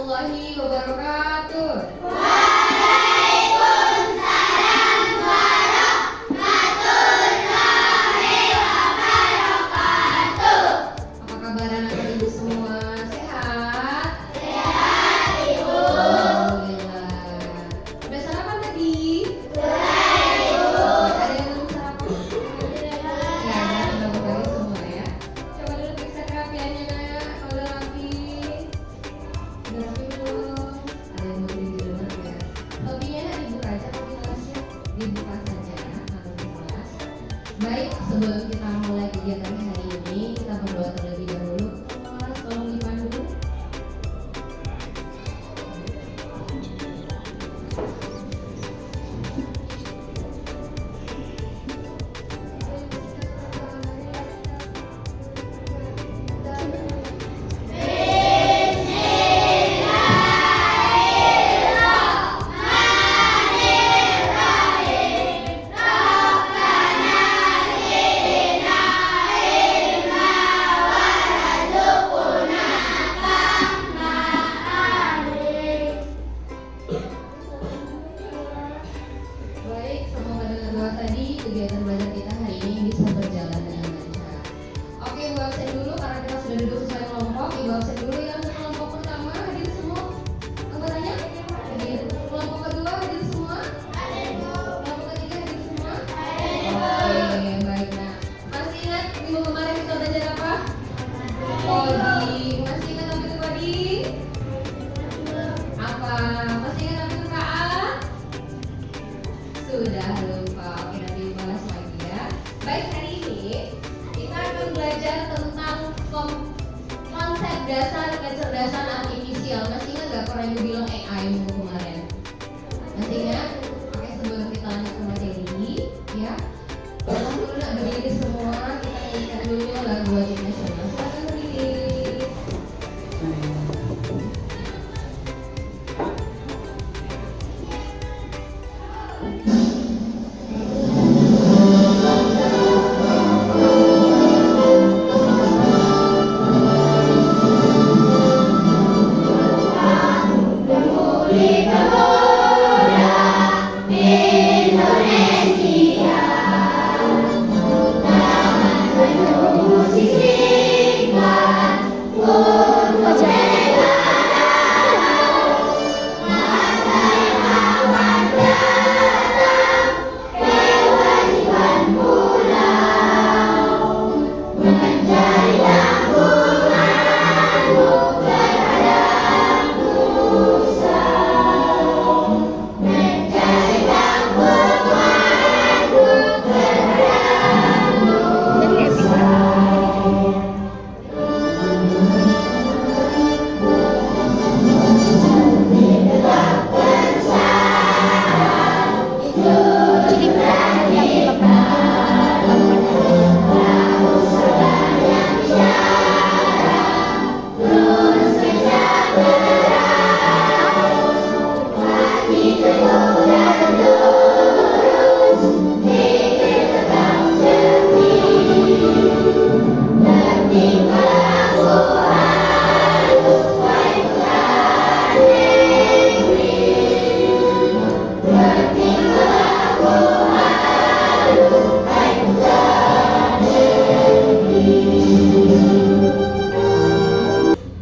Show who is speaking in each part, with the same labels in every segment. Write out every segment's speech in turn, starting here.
Speaker 1: warahmatullahi wabarakatuh.
Speaker 2: Waalaikumsalam warahmatullahi wabarakatuh.
Speaker 1: Apa kabar anak ibu semua? Sehat?
Speaker 2: Sehat, Ibu.
Speaker 1: Alhamdulillah. Udah sarapan tadi?
Speaker 2: Sudah, Ibu.
Speaker 1: Ada yang belum sarapan? Ya, udah berbagi semua ya. Coba dulu periksa kerapiannya nak. Kalau udah rapi. Udah rapi belum? Ada yang mau beli di rumah ya. Topinya nak dibuka aja tapi kelasnya dibuka saja ya. Kalau di kelas. Baik, sebelum kita mulai kegiatan hari ini, kita berdoa terlebih dahulu. Kelas, tolong dipandu. Baik, semoga dengan doa tadi kegiatan belajar kita hari ini bisa berjalan dengan lancar. Oke, Ibu absen dulu karena kita sudah duduk sesuai kelompok. Ibu absen dulu yang kelompok pertama hadir semua. Anggotanya? Hadir. Kelompok kedua hadir semua? Kelompok ketiga hadir semua? Oke, baik nak. Masih ingat minggu kemarin kita belajar apa? Coding. Masih ingat apa itu coding? Apa? Masih ingat apa itu KA? Sudah lupa, oke nanti bahas lagi ya. Baik, hari ini kita akan belajar tentang konsep dasar kecerdasan artifisial. Masih ingat gak kalau ibu bilang AI minggu kemarin? Masih ingat? Oke, sebelum kita lanjut ke materi ya, tolong dulu nak berdiri semua. Kita nyanyikan dulu lagu wajib nasional. Silakan berdiri.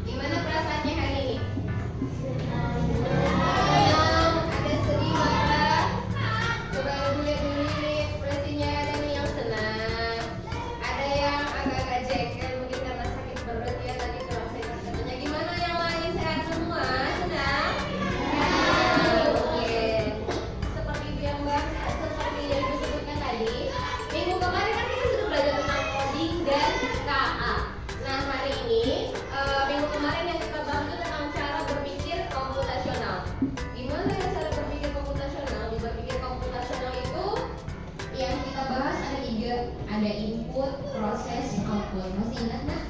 Speaker 1: Gimana perasaannya hari ini? Senang, ada sedih marah. Coba ibu lihat dulu nih ekspresinya, ada nih yang senang, ada yang agak-agak jengkel mungkin karena sakit perut ya tadi kalau saya katanya. Gimana yang lain sehat semua? Senang? Oke. Seperti itu yang seperti yang ibu sebutkan tadi. Minggu kemarin kan kita sudah belajar tentang coding dan KA. Nah hari ini minggu kemarin yang kita bahas itu tentang cara berpikir komputasional. Gimana ya cara berpikir komputasional? Di berpikir komputasional itu yang kita bahas ada 3, ada input, proses, output. Masih ingat nak?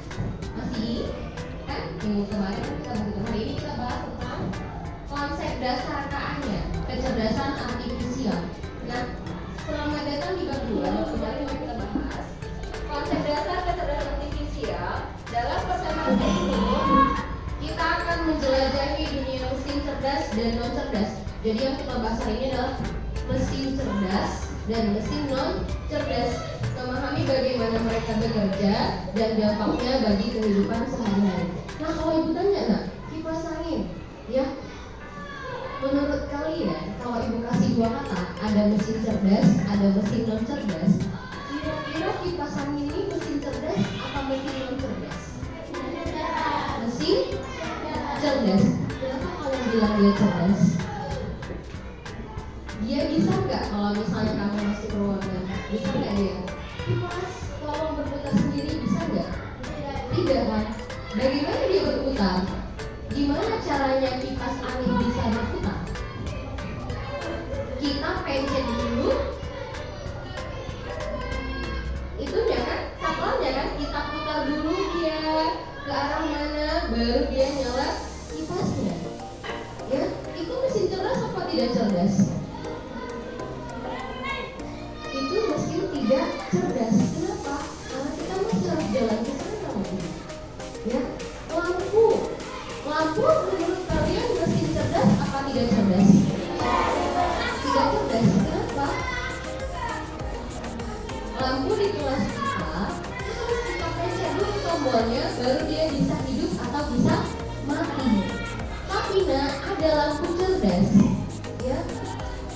Speaker 1: Masih? Kan minggu kemarin kan kita begitu. Hari ini kita bahas tentang konsep dasar KA-nya, kecerdasan artifisial. Nah, selamat datang di bab 2. Kemarin yang kita bahas konsep dasar kecerdasan artifisial. Dalam pertemuan ini kita akan menjelajahi dunia cerdas dan non cerdas. Jadi yang kita bahas hari ini adalah mesin cerdas dan mesin non cerdas. Memahami bagaimana mereka bekerja dan dampaknya bagi kehidupan sehari-hari. Nah, kalau ibu tanya, nak, kipas angin, ya, menurut kalian kalau ibu kasih dua kata, ada mesin cerdas, ada mesin non cerdas, kira-kira kipas angin ini mesin cerdas apa mesin non cerdas? Mesin cerdas. Kenapa kalian bilang dia cerdas? Dia bisa nggak kalau misalnya kamu masuk ke ruangan, bisa nggak dia? Kipas tolong berputar sendiri, bisa nggak? Tidak kan? Bagaimana dia berputar? Gimana caranya kipas angin bisa berputar? Kita pencet dulu itunya kan, saklarnya kan, kita putar dulu dia ke arah mana, baru dia nyala kipasnya. Ya, itu mesin cerdas apa tidak cerdas? Itu mesin tidak cerdas. Kenapa? Karena kita masih harus jalan ke sana lagi. Ya, lampu menurut kalian mesin cerdas apa tidak cerdas? Tidak cerdas. Kenapa? Lampu di kelas kita harus kita pencet dulu tombolnya, baru dia bisa hidup atau bisa mati. Tapi nah, ada lampu cerdas. Ya,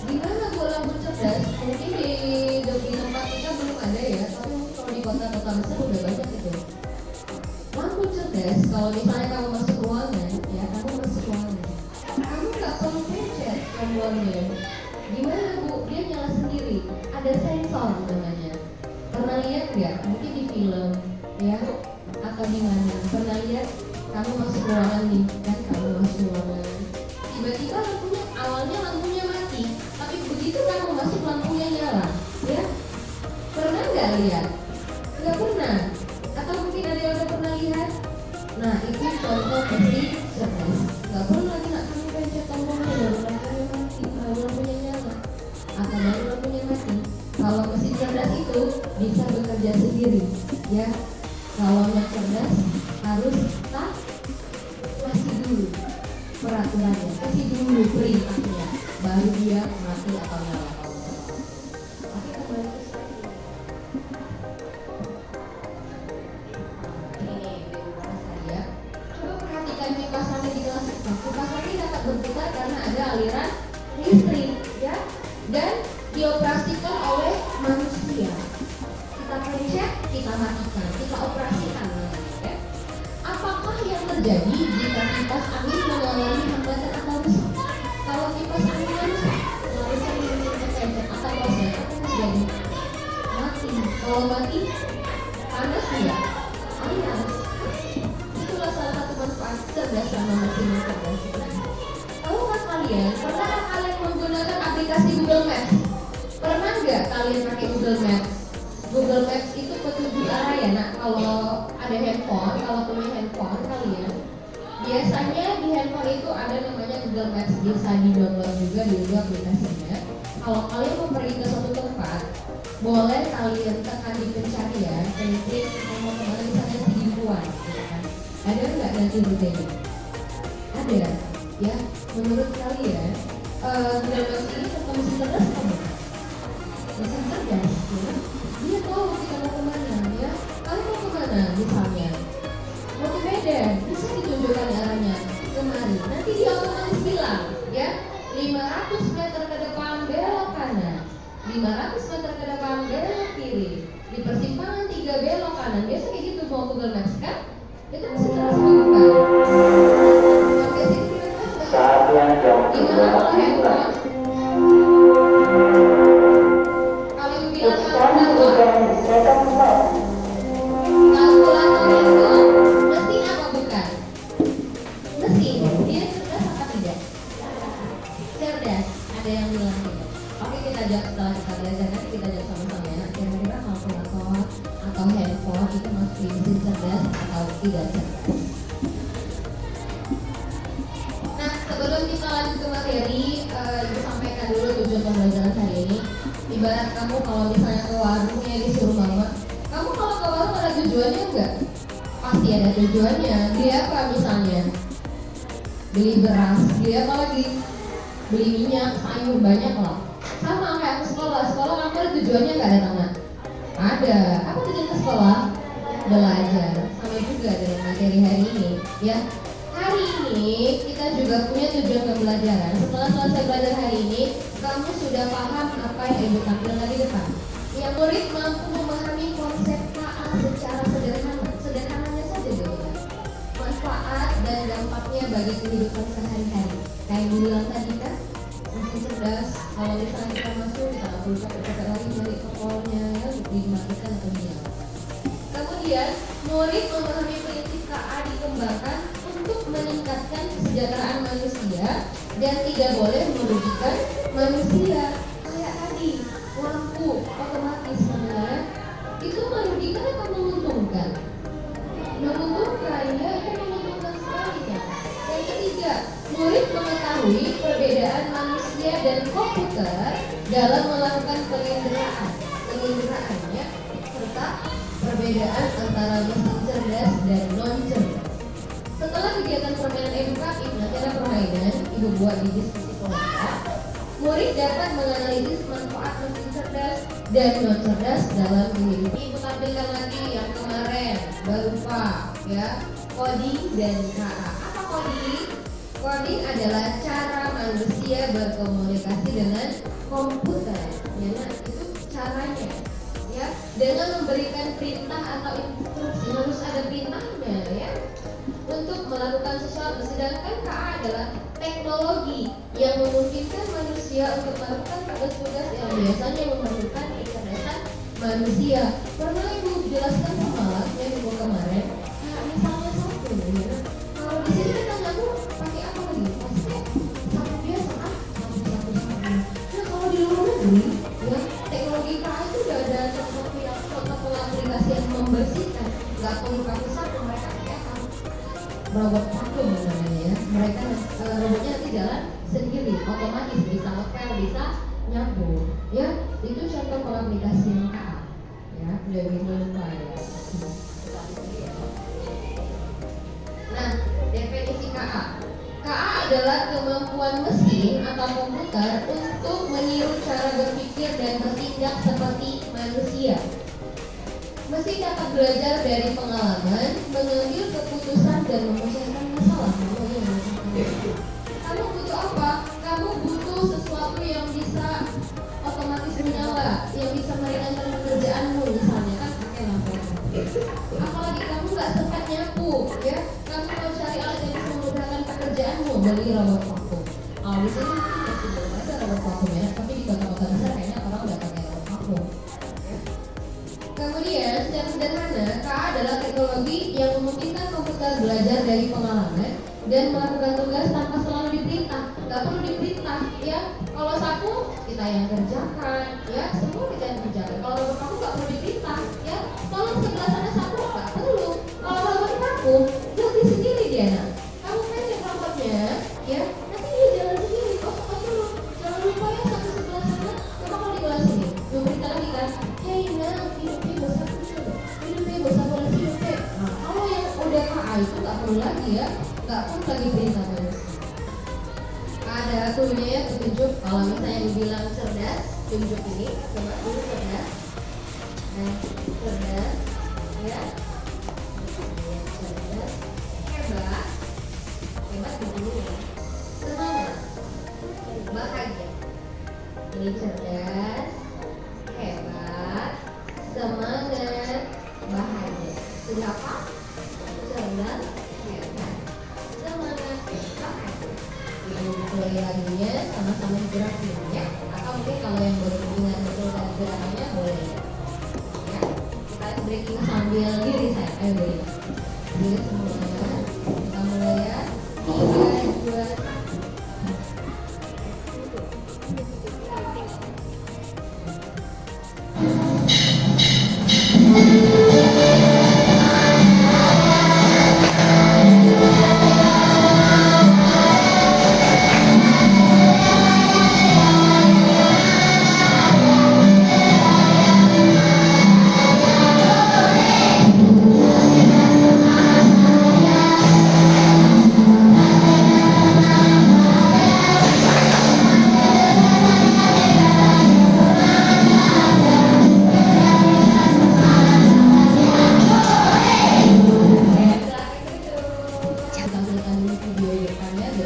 Speaker 1: gimana bu lampu cerdas? Mungkin di tempat kita belum ada ya, tapi mungkin kalau di kota-kota besar udah banyak itu. Lampu cerdas, kalau misalnya kamu masuk ruangan, ya kamu masuk ruangan, kamu nggak perlu pencet tombolnya. Gimana bu? Dia nyala sendiri. Ada sensor namanya. Pernah lihat nggak? Mungkin di film, ya, atau di mana? Pernah lihat? Kamu masuk ruangan nih, kan? Kamu masuk ruangan. Tiba-tiba lampunya mati, tapi begitu kamu masuk lampunya nyala, ya? Pernah nggak lihat? Nggak pernah. Atau mungkin ada yang udah pernah lihat? Nah, itu contoh mesin cerdas. Nggak perlu lagi nak kamu pencet tombolnya baru lampunya mati, baru lampunya nyala, atau baru lampunya mati. Kalau mesin cerdas itu bisa bekerja sendiri, ya. Kalau yang cerdas harus kita kasih dulu peraturannya, kasih dulu perintahnya, baru dia mati atau nyala. Oke, kembali ke slide. Ini bahas saya. Coba perhatikan kipas angin di kelas kita. Kipas angin dapat berputar karena ada aliran listrik, ya, dan dioperasikan oleh manusia. Kita pencet, kita matikan, kita operasikan, ya. Apakah yang terjadi jika kipas angin mengalami hambatan atau rusak? Kalau kipas angin rusak, harusnya pencet atau proses apa yang terjadi? Mati. Kalau mati, panas tidak? Panas. Itulah salah satu manfaat cerdas sama mesin cerdas. Tahukah kalian? Pernah kalian menggunakan aplikasi Google Maps? Pernah nggak kalian pakai Google Maps? Google Maps itu petunjuk arah ya. Nah, kalau ada handphone, kalau punya handphone kalian, biasanya di handphone itu ada namanya Google Maps, bisa di-download juga di aplikasinya. Kalau kalian mau pergi ke suatu tempat, boleh kalian tekan di pencarian, klik mau kemana, misalnya Sidibuan, gitu kan. Ada nggak nanti rutenya? Ada, ya. Menurut kalian, Google Maps ini tetap mesin cerdas atau bukan? Mesin cerdas, ya. Dia tahu kita mau kemana, ya. Kalian mau kemana, misalnya mau ke Medan, bisa ditunjukkan arahnya kemari. Nanti dia otomatis bilang, ya, 500 meter ke depan belok kanan, 500 meter ke depan belok kiri, di persimpangan 3 belok kanan. Biasa kayak gitu mau Google Maps kan? Itu mesin cerdas apa bukan? Oke, sini kita bahas.
Speaker 3: Saatnya jam
Speaker 1: Gimana kalau handphone? Kalau ibu bilang kalkulator itu mesin apa bukan? Mesin. Dia cerdas apa tidak? Cerdas. Ada yang bilang tidak. Oke, kita jawab setelah kita belajar. Nanti kita jawab sama-sama ya. Kira-kira kalkulator atau handphone itu masih mesin cerdas atau tidak cerdas? Nah, sebelum kita lanjut ke materi, ibu sampaikan dulu tujuan pembelajaran hari ini. Ibarat kamu kalau misalnya ke warung ya disuruh mama, kamu kalau ke warung ada tujuannya enggak? Pasti ada tujuannya. Beli apa misalnya? beli beras, beli apa lagi? Beli minyak, sayur, banyak lah. Sama kayak ke sekolah kamu ada tujuannya nggak datang nak? Ada. Apa tujuan ke sekolah? Belajar. Sama juga dengan materi hari ini, ya. Hari ini kita juga punya tujuan pembelajaran. Setelah selesai belajar hari ini, kamu sudah paham apa yang ibu tampilkan di depan. Yang murid mampu memahami konsep KA secara sederhana. Sederhananya saja gitu. Manfaat dan dampaknya bagi kehidupan sehari-hari. Kayak yang bilang tadi kan, masih cerdas. Kalau misalnya kita masuk, kita nggak perlu capek-capek lagi cari tokonya ya, untuk dimatikan atau dinyalakan. Kemudian, murid memahami prinsip KA dikembangkan untuk meningkatkan kesejahteraan manusia dan tidak boleh merugikan manusia. Kayak tadi, lampu otomatis sebenarnya itu merugikan atau menguntungkan? Menguntungkan, ya, itu menguntungkan sekali ya. Yang ketiga, murid mengetahui perbedaan manusia dan komputer dalam melakukan penginderaan ya, serta perbedaan antara mesin cerdas dan non cerdas. Setelah kegiatan permainan edukatif, nanti ada permainan ibu buat di diskusi kelompok. Murid dapat menganalisis manfaat mesin cerdas dan non cerdas dalam kehidupan. Ibu tampilkan lagi yang kemarin, berupa ya, coding dan KA. Apa coding? Coding adalah cara manusia berkomunikasi dengan komputer. Ya, nah, itu caranya. Ya, dengan memberikan perintah atau instruksi, harus ada perintahnya ya, untuk melakukan sesuatu. Sedangkan KA adalah teknologi yang memungkinkan manusia untuk melakukan tugas-tugas yang biasanya memerlukan kecerdasan manusia. Pernah ibu jelaskan semalam ya, ibu kemarin, nah, misalnya satu ya, kalau di sini ditanya aku pakai apa lagi? Pasti satu biasa kan, satu. Nah kalau di luar negeri ya, teknologi KA itu udah ada contoh aplikasi yang membersihkan, nggak perlu pakai sapu, mereka pakai apa? Robot vacuum namanya ya. Mereka robotnya nanti jalan sendiri, otomatis, bisa ngepel, bisa nyapu. Ya, itu contoh pengaplikasian KA. Ya, udah lupa ya. Nah, definisi KA. KA adalah kemampuan mesin atau komputer untuk meniru cara berpikir dan bertindak seperti manusia. Mesin dapat belajar dari pengalaman, mengambil keputusan dan menyelesaikan masalah. Kamu butuh apa? Kamu butuh sesuatu yang bisa otomatis menyala, yang bisa meringankan pekerjaanmu, misalnya kan pakai lampu. Apalagi kamu nggak sempat nyapu, ya? Kamu mau cari alat yang bisa memudahkan pekerjaanmu, beli robot vakum. Di sini masih belum ada robot vakum ya, tapi di kota-kota besar kayaknya orang udah pakai robot vakum. Kemudian, secara sederhana, KA adalah teknologi yang memungkinkan komputer belajar dari pengalaman dan melakukan tugas tanpa selalu diperintah. Nggak perlu diperintah, ya. Kalau sapu, kita yang kerjakan, ya. Semua kita yang kerjakan. Kalau robot vakum nggak perlu diperintah, ya. Kalau sebelah sana sapu, nggak perlu. Kalau robot vakum, ganti sendiri dia, nak. Kamu pencet robotnya, ya. Nanti dia jalan sendiri. Oh, nggak perlu. Jangan lupa ya, sampai sebelah sana. Coba kalau di kelas ini, berita lagi kan. Hey, nah, hidupnya besar kecil. Hidupnya besar boleh hidupnya. Nah, kalau yang udah KA itu nggak perlu lagi ya. Nggak perlu lagi perintah manusia. Ada tulisannya ya, petunjuk. Kalau misalnya dibilang cerdas, tunjuk ini. Coba dulu cerdas. Nah, cerdas, ya. Cerdas, hebat. Hebat dulu ya. Semangat, bahagia. Ini cerdas, hebat, semangat, bahagia. Sudah apa? Cerdas, hebat, semangat, bahagia. Ini mulai lagunya sama-sama gerakin ya. Atau mungkin kalau yang baru ingat betul dan gerakannya boleh ya. Kita breaking sambil diri saya. Ayo diri. Diri semuanya. Kita mulai ya. 3, 2,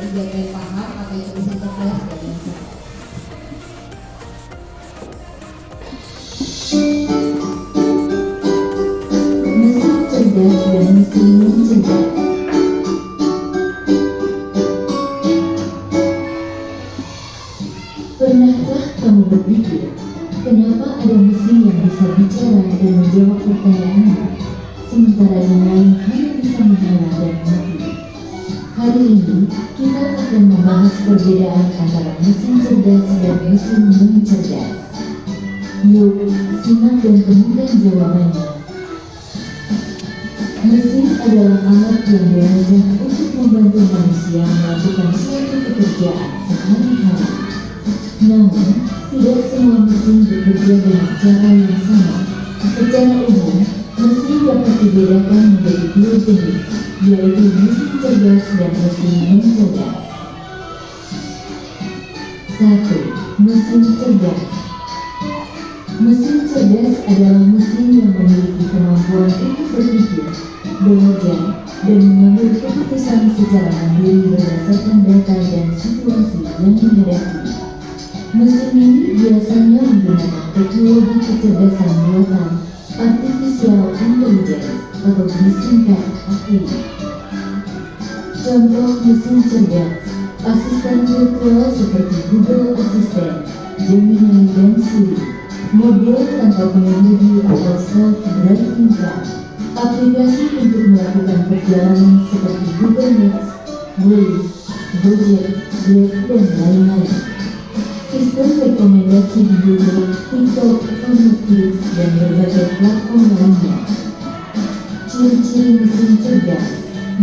Speaker 1: biar kalian paham apa itu mesin cerdas dan lain sebagainya.
Speaker 3: Mesin cerdas dan mesin non-cerdas. Pernahkah kamu berpikir, kenapa ada mesin yang bisa bicara dan menjawab pertanyaanmu, sementara yang lain hanya bisa menghela dan mati? Hari ini, kita akan membahas perbedaan antara mesin cerdas dan mesin non-cerdas. Yuk, simak dan temukan jawabannya. Mesin adalah alat yang dirancang untuk membantu manusia melakukan suatu pekerjaan sehari-hari. Namun, tidak semua mesin bekerja dengan cara yang sama. Secara umum, mesin dapat dibedakan menjadi dua jenis, yaitu mesin cerdas dan mesin non-cerdas. 1. Mesin cerdas. Mesin cerdas adalah mesin yang memiliki kemampuan untuk berpikir, belajar, dan mengambil keputusan secara mandiri berdasarkan data dan situasi yang dihadapi. Mesin ini biasanya menggunakan teknologi kecerdasan buatan Artificial Intelligence atau disingkat AI. Contoh mesin cerdas: asisten virtual seperti Google Assistant, Gemini, dan Siri, mobil tanpa pengemudi atau self-driving car, aplikasi untuk melakukan perjalanan seperti Google Maps, Waze, Gojek, Grab, dan lain-lain. Sistem rekomendasi di Google, TikTok, Netflix, dan berbagai platform lainnya. Ciri-ciri mesin cerdas: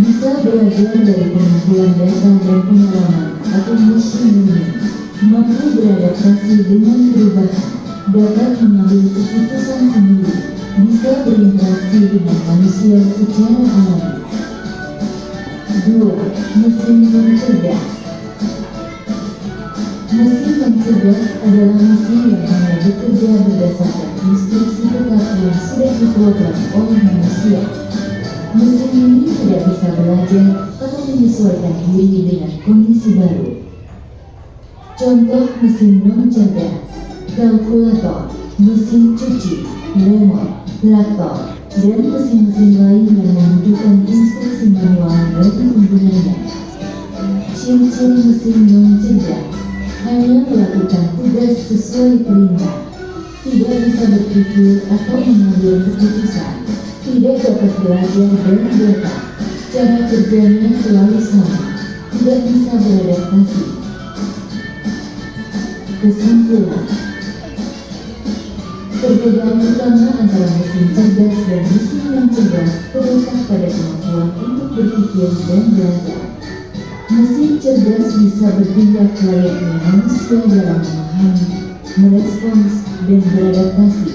Speaker 3: bisa belajar dari pengumpulan data dan pengalaman atau machine learning, mampu beradaptasi dengan perubahan, dapat mengambil keputusan sendiri, bisa berinteraksi dengan manusia secara alami. 2. Mesin non-cerdas. Mesin non-cerdas adalah mesin yang hanya bekerja berdasarkan instruksi tetap yang sudah diprogram oleh manusia. Mesin ini tidak bisa belajar atau menyesuaikan diri dengan kondisi baru. Contoh mesin non-cerdas: kalkulator, mesin cuci, remote, traktor, dan mesin-mesin lain yang membutuhkan instruksi manual bagi penggunanya. Ciri-ciri mesin non-cerdas: hanya melakukan tugas sesuai perintah, tidak bisa berpikir atau mengambil keputusan, tidak dapat belajar dari data, cara kerjanya selalu sama, tidak bisa beradaptasi. Kesimpulan: perbedaan utama antara mesin cerdas dan mesin non-cerdas terletak pada kemampuan untuk berpikir dan belajar. Mesin cerdas bisa bertindak layaknya manusia dalam memahami, merespons, dan beradaptasi.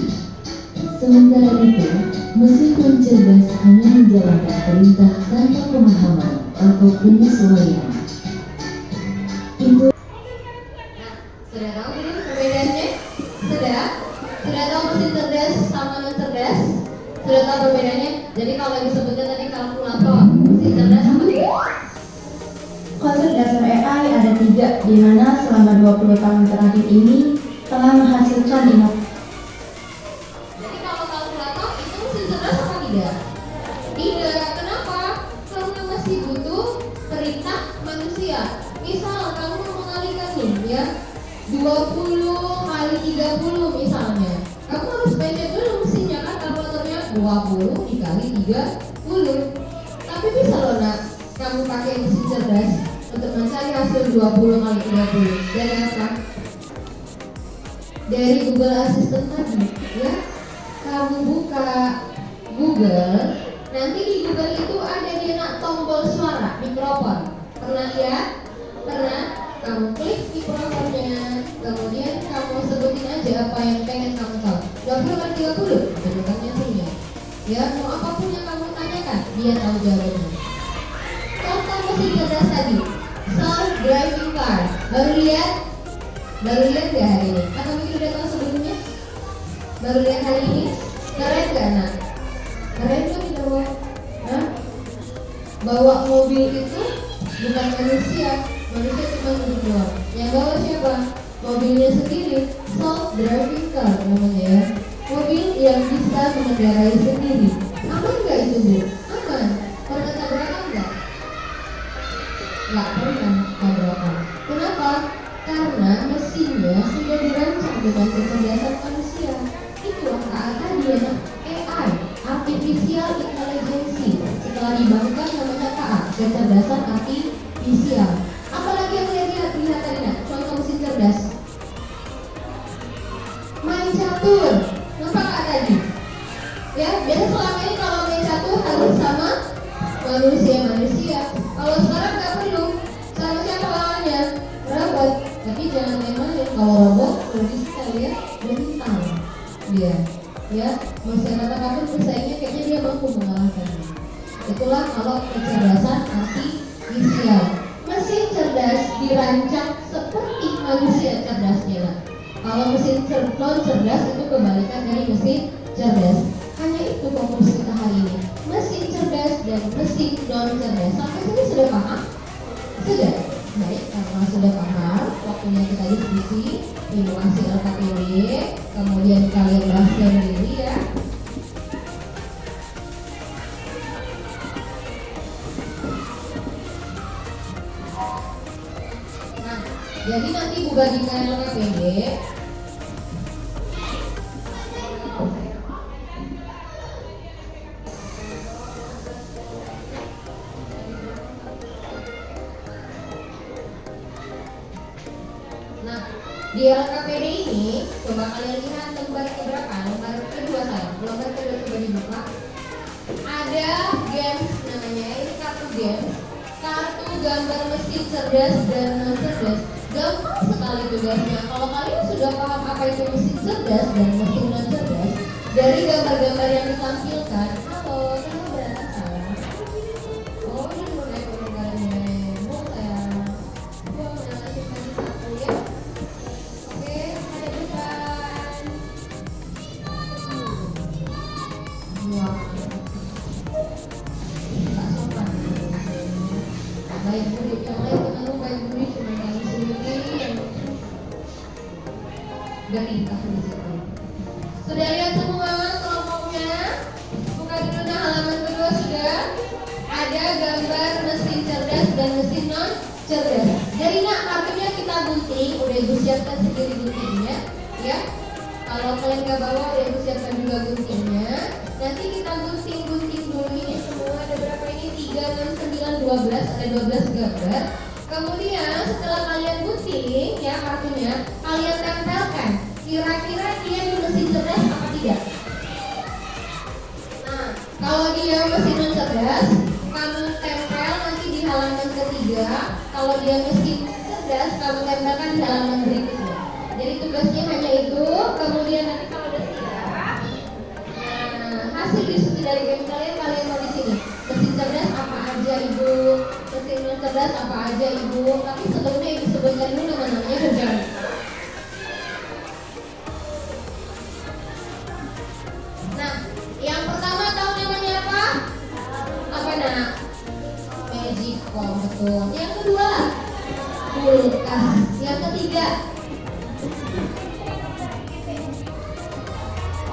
Speaker 3: Sementara itu, mesin non-cerdas hanya menjalankan perintah tanpa pemahaman atau penyesuaian. Itu.
Speaker 1: Sudah tahu belum perbedaannya? Sudah tahu mesin cerdas sama non cerdas? Sudah tahu perbedaannya? Jadi kalau disebutnya tadi kalkulator, mesin cerdas sama tidak?
Speaker 4: Konsep dasar AI ada 3, di mana selama 20 tahun terakhir ini telah menghasilkan inovasi.
Speaker 1: Jadi kalau kalkulator itu mesin cerdas apa tidak? Tidak. Kenapa? Karena masih butuh perintah manusia. Misal kamu mau mengalihkan nih ya 20 kali 30 misalnya. Kamu harus baca dulu mesinnya kan, kalkulatornya 20 dikali 30. Tapi bisa loh nak, kamu pakai mesin cerdas untuk mencari hasil 20 kali 30 dari apa? Dari Google Assistant tadi ya. Kamu buka Google, nanti di Google itu ada dia nak tombol suara, mikrofon. Pernah lihat? Pernah? Kamu klik mikrofonnya, kemudian kamu sebutin aja apa yang pengen kamu tahu. 20 kali 30 bentukannya punya. Ya, mau apapun yang kamu tanyakan, dia tahu jawabannya. Contoh mesin cerdas tadi, self-driving car. Baru lihat gak hari ini? Atau mungkin udah tahu sebelumnya? Baru lihat hari ini? Keren gak nak? Keren kan bawa? Bawa mobil itu bukan manusia cuma duduk doang. Yang bawa siapa? Mobilnya sendiri, self driving car namanya ya. Mobil yang bisa mengendarai sendiri. Aman nggak itu Bu? Aman. Pernah tabrakan nggak? Nggak pernah tabrakan. Kenapa? Karena mesinnya sudah dirancang dengan kecerdasan manusia. Itulah tadi ya, AI, Artificial Intelligence. Setelah dibanggakan namanya KA, kecerdasan artifisial. Apalagi yang lihat tadi nak, contoh mesin cerdas. Main catur, nampak nggak tadi? Ya, biasa selama ini kalau main catur harus sama manusia. Kalau sekarang nggak perlu, sama siapa lawannya? Robot. Tapi jangan main-main, kalau robot lebih sekali ya, mental dia. Ya, masyarakat pun bersaingnya kayaknya dia mampu mengalahkannya. Itulah kalau kecerdasan artifisial. Mesin cerdas dirancang seperti manusia cerdasnya. Kalau mesin non cerdas itu kebalikan dari mesin cerdas. Hanya itu fokus kita hari ini. Mesin cerdas dan mesin non cerdas. Sampai sini sudah paham? Sudah? Baik, karena sudah paham, waktunya kita diskusi. Terima kasih LKPD. Kemudian kalian bahas sendiri ya. Nah, jadi nanti Bu bagikan LKPD. Nah, di LKPD ini coba kalian lihat lembar keberapa? Lembar kedua saya. Lembar kedua coba dibuka. Ada games namanya, ini kartu games. Kartu gambar mesin cerdas dan non cerdas. Gampang sekali tugasnya. Kalau kalian sudah paham apa itu mesin cerdas dan mesin non cerdas, dari gambar-gambar yang ditampilkan, halo, kenapa berantak saya? Oh, ini mau naik gambarnya. Mau saya menyelesaikan satu ya. Oke, ada depan. Wah, tak sopan. Baik murid yang lain jangan lupa baik murid cuma kalian sendiri yang berintah di situ. Sudah lihat semua kelompoknya? Buka dulu nah halaman kedua sudah. Ada gambar mesin cerdas dan mesin non cerdas. Jadi nak kartunya kita gunting, udah ibu siapkan sendiri guntingnya, ya. Kalau kalian nggak bawa, udah ibu siapkan juga guntingnya. Nanti kita gunting dulu ini semua. Ada berapa ini? 3, 6, 9, 12. Ada 12 gambar. Kemudian setelah kalian gunting ya kartunya, kalian tempelkan. Kira-kira dia di mesin cerdas apa tidak? Nah, kalau dia mesin non cerdas, kamu tempel nanti di halaman ketiga. Kalau dia mesin cerdas, kamu tempelkan di halaman berikutnya. Jadi tugasnya hanya itu. Kemudian nanti kalau udah siap, nah hasil diskusi dari game kalian mau di sini. Mesin cerdas apa aja ibu? Mesin non cerdas apa aja ibu? Tapi sebelumnya ibu sebutkan dulu nama-namanya kerjaan. Nah, yang pertama tahu namanya apa? Apa nak? Magicom, betul. Yang kedua, kulkas. Yang ketiga,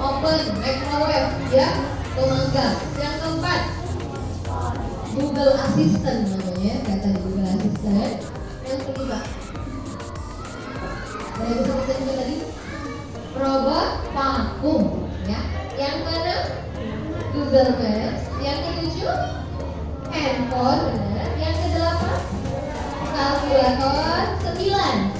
Speaker 1: oven, microwave, ya, pemanggang. Yang keempat, Google Assistant namanya, kata Google Assistant. Yang kelima, saya bisa sebutin juga tadi, robot vakum, ya. Yang keenam, Google Maps. Yang ketujuh, handphone, benar. Yang kedelapan, kalkulator. 9,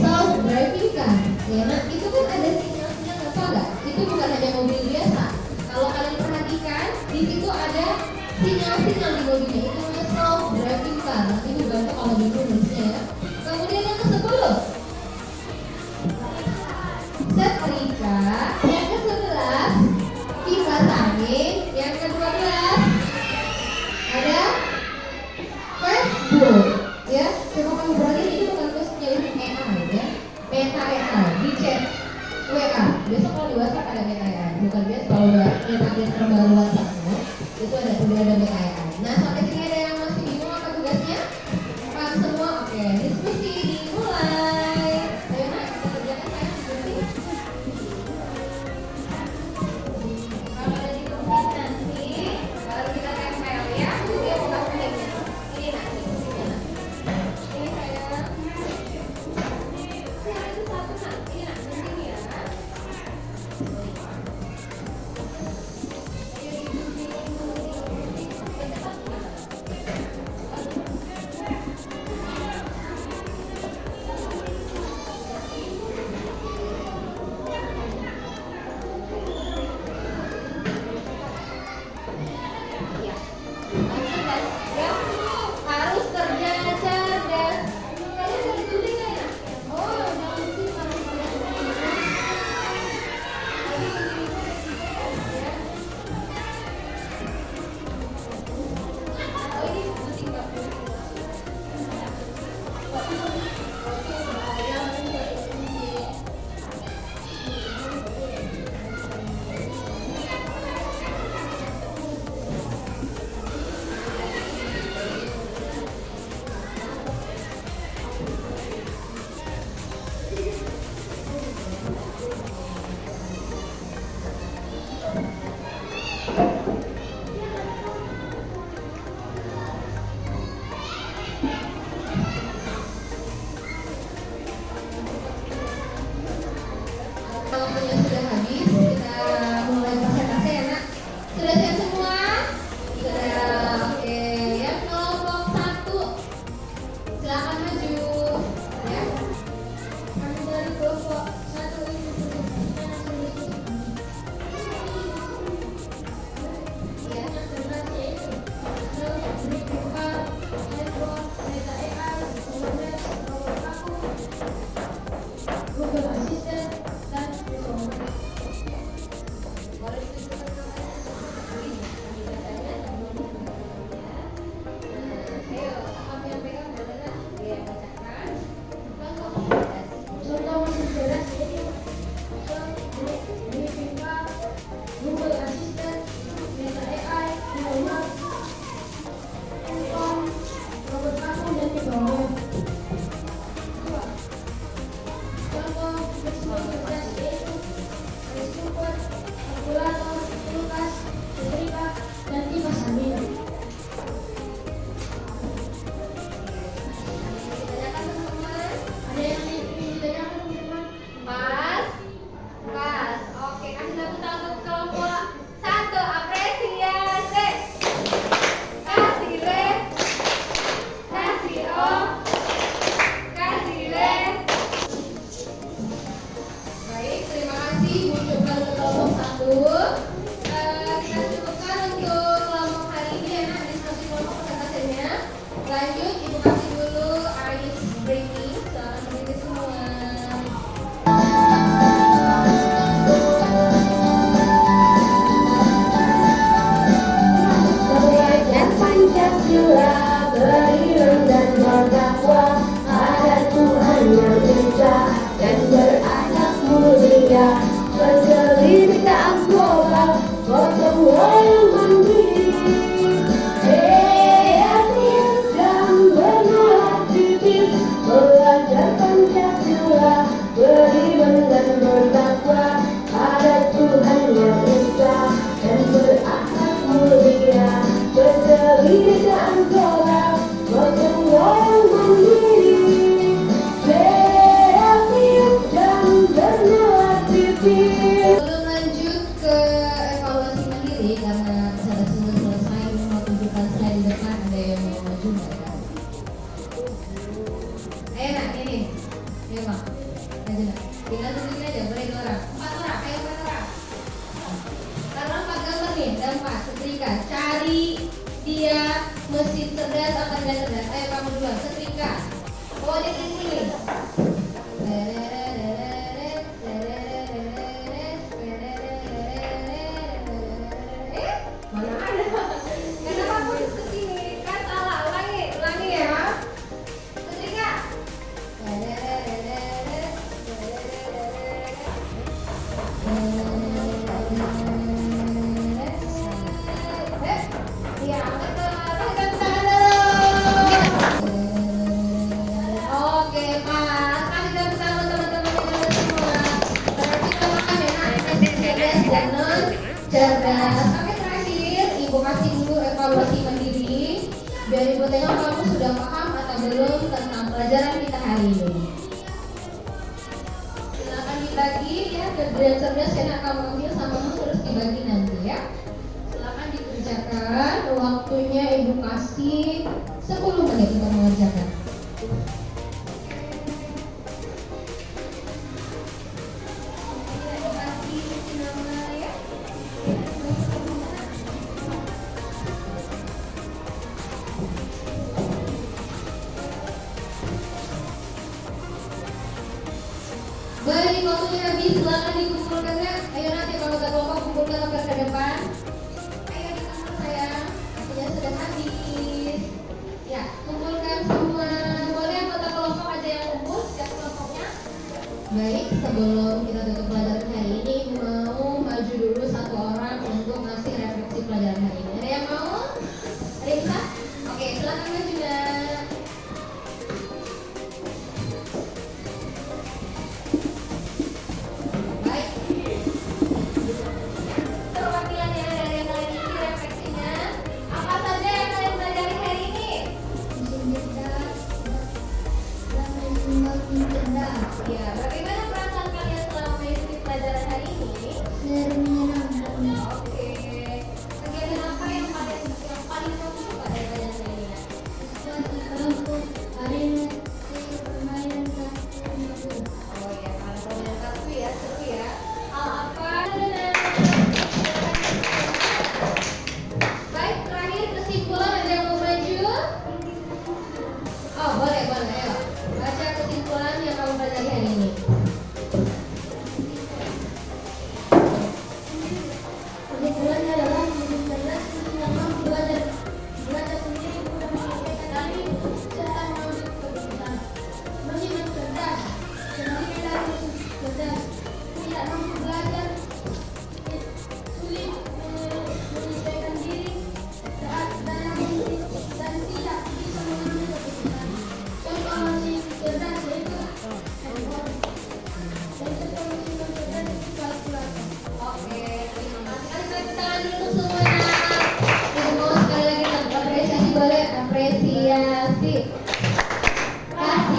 Speaker 1: self driving car. Ya, nah itu kan ada sinyal-sinyal apa enggak? Itu bukan hanya mobil biasa. Kalau kalian perhatikan, di situ ada sinyal-sinyal di mobilnya. Itu namanya self driving car. Nanti dibantu kalau di tulisnya ya. Kemudian yang ke-10, setrika. Yang ke-11, kipas angin. Yang ke-12, ada Facebook. Ya, coba kamu perhatiin itu bukan Facebooknya, itu AI ya. Meta AI di chat WA. Besok kalau di WhatsApp ada Meta AI. Bukan biasa kalau udah update terbaru WhatsApp ya. Itu ada sudah ada Meta AI. Nah, sampai sini ada yang masih bingung apa tugas Contoh bersihin cerdas yaitu garis kumpul, kalkulator, kulkas, setrika, dan kipas angin. Ditanyakan teman-teman, ada yang ingin ditanyakan teman-teman? Pas. Oke, kasih tepuk tangan untuk kelompok 1. Apresiasi. Kasih re. Kasih o. Kasih re. Baik, terima kasih Bu Coba untuk kelompok 1. Kita cukupkan untuk kelompok hari ini ya, diskusi kelompok presentasinya. Lanjut, Ibu kasih dulu ice breaking. Selamat berdiri semua.
Speaker 2: Belajar Pancasila, beriman dan bertakwa pada Tuhan yang Esa dan berakhlak mulia, berselisih tak global, gotong royong mandiri, kreatif dan bernoaktif. Belajar Pancasila, beriman dan bertakwa pada Tuhan yang Esa dan berakhlak mulia, berselisih tak global, gotong royong mandiri, kreatif dan bernoaktif.
Speaker 1: Sebelum lanjut ke evaluasi mandiri, karena presentasi sudah selesai, mau tunjukkan slide di depan, ada yang mau maju nggak ya? Ayo nak, ini, ayo bang, maju nak. Tinggal tunjukin aja, boleh 2 orang, 4 orang, ayo 4 orang. Karena 4 gambar nih, ada 4, setrika. Cari dia mesin cerdas apa tidak cerdas. Ayo kamu duluan, setrika. Oh dia ini. Mana ada? Kenapa aku kesini? Kan salah, ulangi ya. Setrika. Ya, betul. Kasih tangan dulu. Oke, Mas. Kasih tepuk tangan teman-teman yang ada semua. Berarti teman kami cerdas dan non cerdas. Oke, terakhir Ibu kasih dulu evaluasi mandiri. Biar Ibu tengok kamu sudah paham atau belum tentang pelajaran kita hari ini. Silakan dibagi ya, kerjaan cerdas yang kamu ambil sama kamu terus dibagi nanti ya. Silakan dikerjakan. Waktunya Ibu kasih 10 menit untuk mengerjakan. Tidak dikasih nama ya. Baik, waktunya habis. Silakan dikumpulkan ya. Ayo nanti kalau satu kelompok kumpulkan ke depan. Ayo dikumpul sayang. Waktunya sudah habis. Ya, kumpulkan semua. Boleh anggota kelompok aja yang kumpul setiap kelompoknya. Baik, sebelum kita tutup pelajaran hari ini, mau maju dulu 1 orang untuk ngasih refleksi pelajaran hari ini. Ada yang mau? Ada yang bisa? Oke, silakan maju nak. Baik. Perwakilan yang ada yang kalian isi refleksinya. Apa saja yang kalian pelajari hari ini? Ya, bagaimana perasaan kalian selama mengikuti pelajaran hari ini? Oke. Kegiatan apa yang paling kamu suka dari pelajaran hari ini? Oh ya, kalau permainan kartu ya, seru ya. Hal apa? Baik, terakhir kesimpulan ada yang mau maju? Oh, boleh, ayo. Baca kesimpulan yang kamu pelajari hari ini.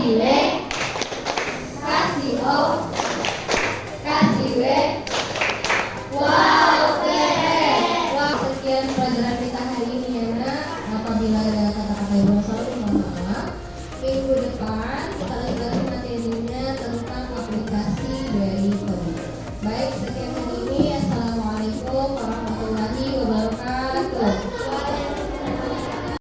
Speaker 1: Nilai